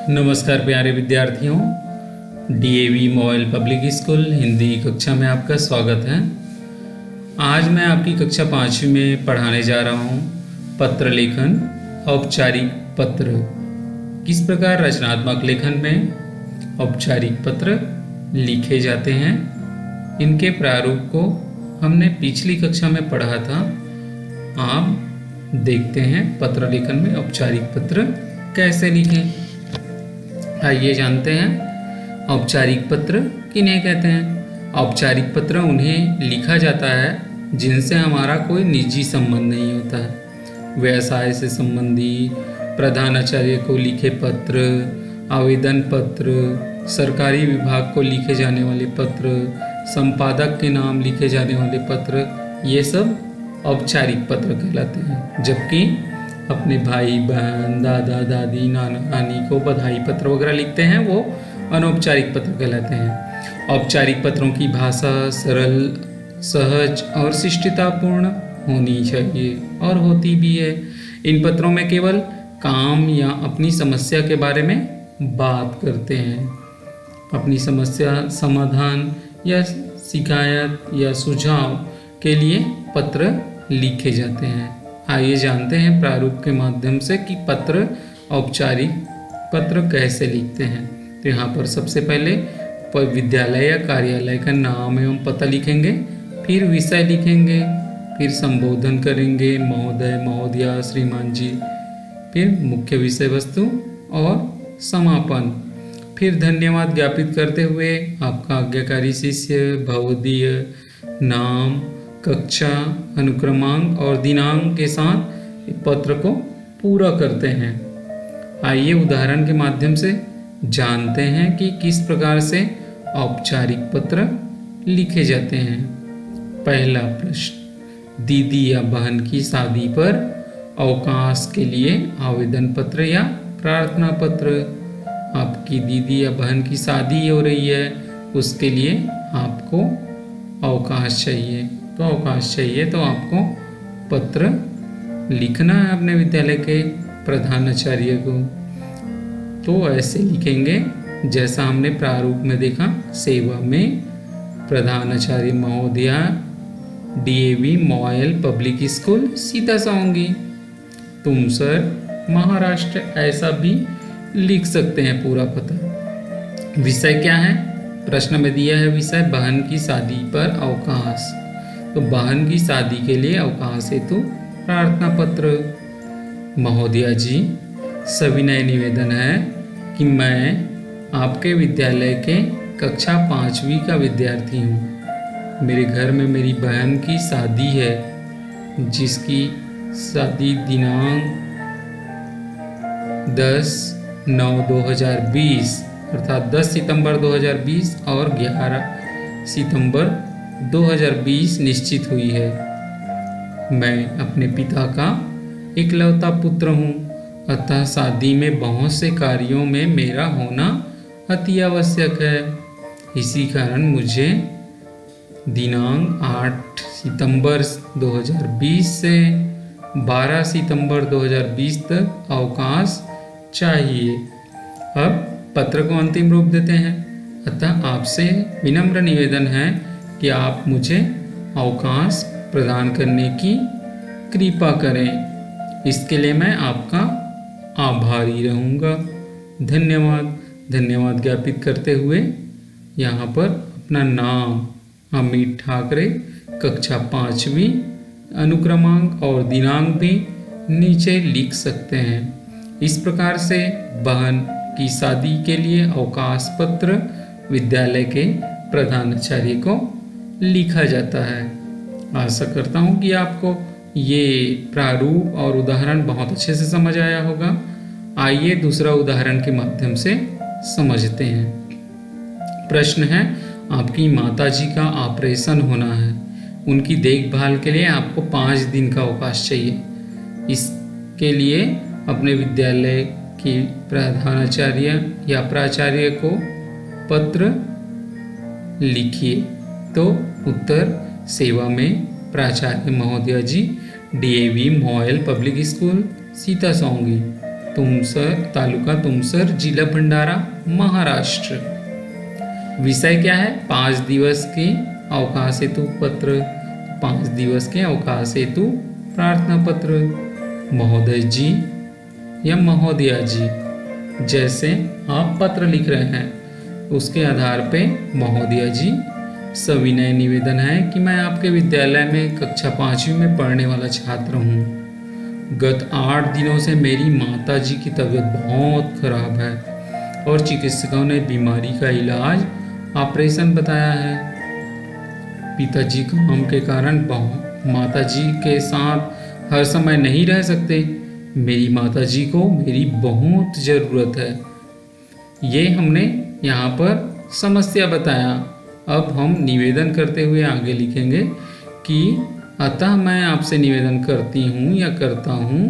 नमस्कार प्यारे विद्यार्थियों, DAV MOIL public school Hindi कक्षा में आपका स्वागत है। आज मैं आपकी कक्षा 5वीं में पढ़ाने जा रहा हूँ पत्र लेखन, औपचारिक पत्र। किस प्रकार रचनात्मक लेखन में औपचारिक पत्र लिखे जाते हैं, इनके प्रारूप को हमने पिछली कक्षा में पढ़ा था। आप देखते हैं पत्र लेखन में औपचारिक पत्र कैसे लिखें। आइए जानते हैं औपचारिक पत्र किन्हें कहते हैं। औपचारिक पत्र उन्हें लिखा जाता है जिनसे हमारा कोई निजी संबंध नहीं होता है। व्यवसाय से संबंधी, प्रधानाचार्य को लिखे पत्र, आवेदन पत्र, सरकारी विभाग को लिखे जाने वाले पत्र, संपादक के नाम लिखे जाने वाले पत्र, ये सब औपचारिक पत्र कहलाते हैं। जबकि अपने भाई बहन, दादा दादी, नाना नानी को बधाई पत्र वगैरह लिखते हैं, वो अनौपचारिक पत्र कहलाते हैं। औपचारिक पत्रों की भाषा सरल, सहज और शिष्टतापूर्ण होनी चाहिए और होती भी है। इन पत्रों में केवल काम या अपनी समस्या के बारे में बात करते हैं। अपनी समस्या समाधान या शिकायत या सुझाव के लिए पत्र लिखे जाते हैं। आइए जानते हैं प्रारूप के माध्यम से कि पत्र औपचारिक पत्र कैसे लिखते हैं। तो यहाँ पर सबसे पहले विद्यालय या कार्यालय का नाम एवं पता लिखेंगे, फिर विषय लिखेंगे, फिर संबोधन करेंगे, महोदय, महोदया, श्रीमान जी, फिर मुख्य विषय वस्तु और समापन। फिर धन्यवाद ज्ञापित करते हुए आपका आज्ञाकारी शिष्य भवदीय नाम, कक्षा, अनुक्रमांक और दिनांक के साथ पत्र को पूरा करते हैं। आइए उदाहरण के माध्यम से जानते हैं कि किस प्रकार से औपचारिक पत्र लिखे जाते हैं। पहला प्रश्न, दीदी या बहन की शादी पर अवकाश के लिए आवेदन पत्र या प्रार्थना पत्र। आपकी दीदी या बहन की शादी हो रही है, उसके लिए आपको अवकाश चाहिए। तो अवकाश चाहिए तो आपको पत्र लिखना है अपने विद्यालय के प्रधानाचार्य को। तो ऐसे लिखेंगे जैसा हमने प्रारूप में देखा। सेवा में प्रधानाचार्य महोदया, डीएवी मॉयल पब्लिक स्कूल, सीता सावंगी, तुमसर, महाराष्ट्र। ऐसा भी लिख सकते हैं पूरा पता। विषय क्या है? प्रश्न में दिया है विषय बहन की शादी पर अवकाश। तो बहन की शादी के लिए अवकाश हेतु प्रार्थना पत्र। महोदया जी, सविनय निवेदन है कि मैं आपके विद्यालय के कक्षा 5वीं का विद्यार्थी हूँ। मेरे घर में मेरी बहन की शादी है, जिसकी शादी दिनांक 10/9/2020 अर्थात 10 सितंबर 2020 और 11 सितंबर 2020 निश्चित हुई है। मैं अपने पिता का इकलौता पुत्र हूँ, अतः शादी में बहुत से कार्यों में मेरा होना अति आवश्यक है। इसी कारण मुझे दिनांक 8 सितंबर 2020 से 12 सितंबर 2020 तक अवकाश चाहिए। अब पत्र को अंतिम रूप देते हैं। अतः आपसे विनम्र निवेदन है कि आप मुझे अवकाश प्रदान करने की कृपा करें। इसके लिए मैं आपका आभारी रहूँगा। धन्यवाद। धन्यवाद ज्ञापित करते हुए यहाँ पर अपना नाम अमित ठाकरे, कक्षा 5वीं, अनुक्रमांक और दिनांक भी नीचे लिख सकते हैं। इस प्रकार से बहन की शादी के लिए अवकाश पत्र विद्यालय के प्रधानाचार्य को लिखा जाता है। आशा करता हूँ कि आपको ये प्रारूप और उदाहरण बहुत अच्छे से समझ आया होगा। आइए दूसरा उदाहरण के माध्यम से समझते हैं। प्रश्न है, आपकी माताजी का ऑपरेशन होना है। उनकी देखभाल के लिए आपको 5 दिन का अवकाश चाहिए। इसके लिए अपने विद्यालय की प्रधानाचार्य या प्राचार्य को पत्र लिखिए। तो उत्तर, सेवा में प्राचार्य महोदया जी, DAV MOIL public school, Sita Sawangi. Tumsar, taluka Tumsar, जिला भंडारा, महाराष्ट्र। विषय क्या है? 5 दिवस के अवकाश हेतु पत्र, 5 दिवस के अवकाश हेतु प्रार्थना पत्र। महोदय जी या महोदया जी, जैसे आप पत्र लिख रहे हैं उसके आधार पे महोदया जी। सविनय निवेदन है कि मैं आपके विद्यालय में कक्षा 5वीं में पढ़ने वाला छात्र हूँ। गत 8 दिनों से मेरी माताजी की तबीयत बहुत खराब है और चिकित्सकों ने बीमारी का इलाज ऑपरेशन बताया है। पिताजी काम के कारण माताजी के साथ हर समय नहीं रह सकते। मेरी माताजी को मेरी बहुत ज़रूरत है। ये हमने यहाँ पर समस्या बताया। अब हम निवेदन करते हुए आगे लिखेंगे कि अतः मैं आपसे निवेदन करती हूँ या करता हूँ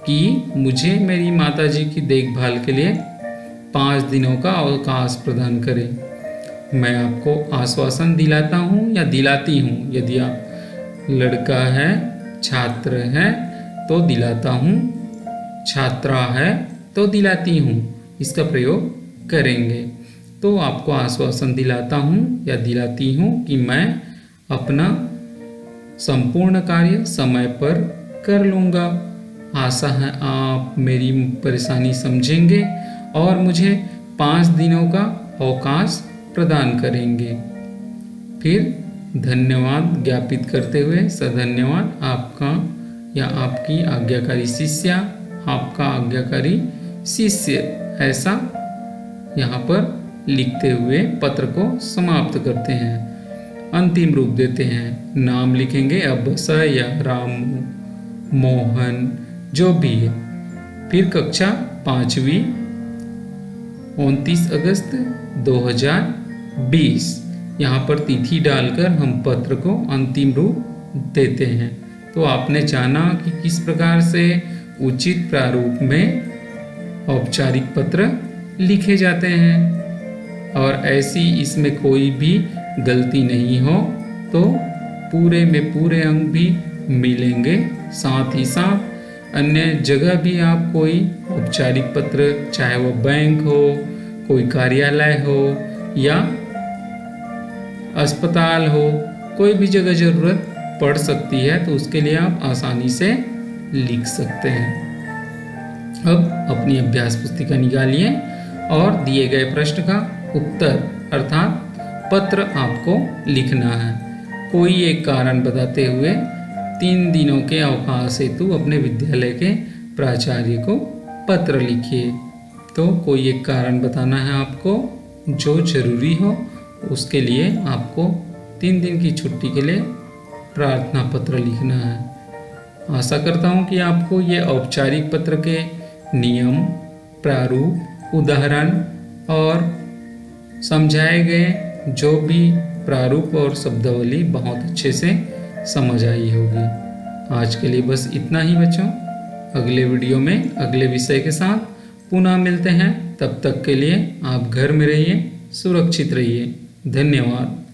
कि मुझे मेरी माताजी की देखभाल के लिए 5 दिनों का अवकाश प्रदान करें। मैं आपको आश्वासन दिलाता हूँ या दिलाती हूँ। यदि आप लड़का है, छात्र है तो दिलाता हूँ, छात्रा है तो दिलाती हूँ, इसका प्रयोग करेंगे। तो आपको आश्वासन दिलाता हूँ या दिलाती हूँ कि मैं अपना संपूर्ण कार्य समय पर कर लूँगा। आशा है आप मेरी परेशानी समझेंगे और मुझे 5 दिनों का अवकाश प्रदान करेंगे। फिर धन्यवाद ज्ञापित करते हुए सधन्यवाद आपका या आपकी आज्ञाकारी शिष्या, आपका आज्ञाकारी शिष्य, ऐसा यहाँ पर लिखते हुए पत्र को समाप्त करते हैं। अंतिम रूप देते हैं। नाम लिखेंगे अब्बस या रामू, मोहन, जो भी है। फिर कक्षा 5वीं 29 अगस्त 2020, यहाँ पर तिथि डालकर हम पत्र को अंतिम रूप देते हैं। तो आपने जाना कि किस प्रकार से उचित प्रारूप में औपचारिक पत्र लिखे जाते हैं और ऐसी इसमें कोई भी गलती नहीं हो तो पूरे में पूरे अंक भी मिलेंगे। साथ ही साथ अन्य जगह भी आप कोई औपचारिक पत्र, चाहे वो बैंक हो, कोई कार्यालय हो या अस्पताल हो, कोई भी जगह ज़रूरत पड़ सकती है तो उसके लिए आप आसानी से लिख सकते हैं। अब अपनी अभ्यास पुस्तिका निकालिए और दिए गए प्रश्न का उत्तर अर्थात पत्र आपको लिखना है। कोई एक कारण बताते हुए 3 दिनों के अवकाश हेतु अपने विद्यालय के प्राचार्य को पत्र लिखिए। तो कोई एक कारण बताना है आपको जो जरूरी हो, उसके लिए आपको 3 दिन की छुट्टी के लिए प्रार्थना पत्र लिखना है। आशा करता हूँ कि आपको ये औपचारिक पत्र के नियम, प्रारूप, उदाहरण और समझाए गए जो भी प्रारूप और शब्दावली बहुत अच्छे से समझ आई होगी। आज के लिए बस इतना ही बच्चों। अगले वीडियो में अगले विषय के साथ पुनः मिलते हैं। तब तक के लिए आप घर में रहिए, सुरक्षित रहिए। धन्यवाद।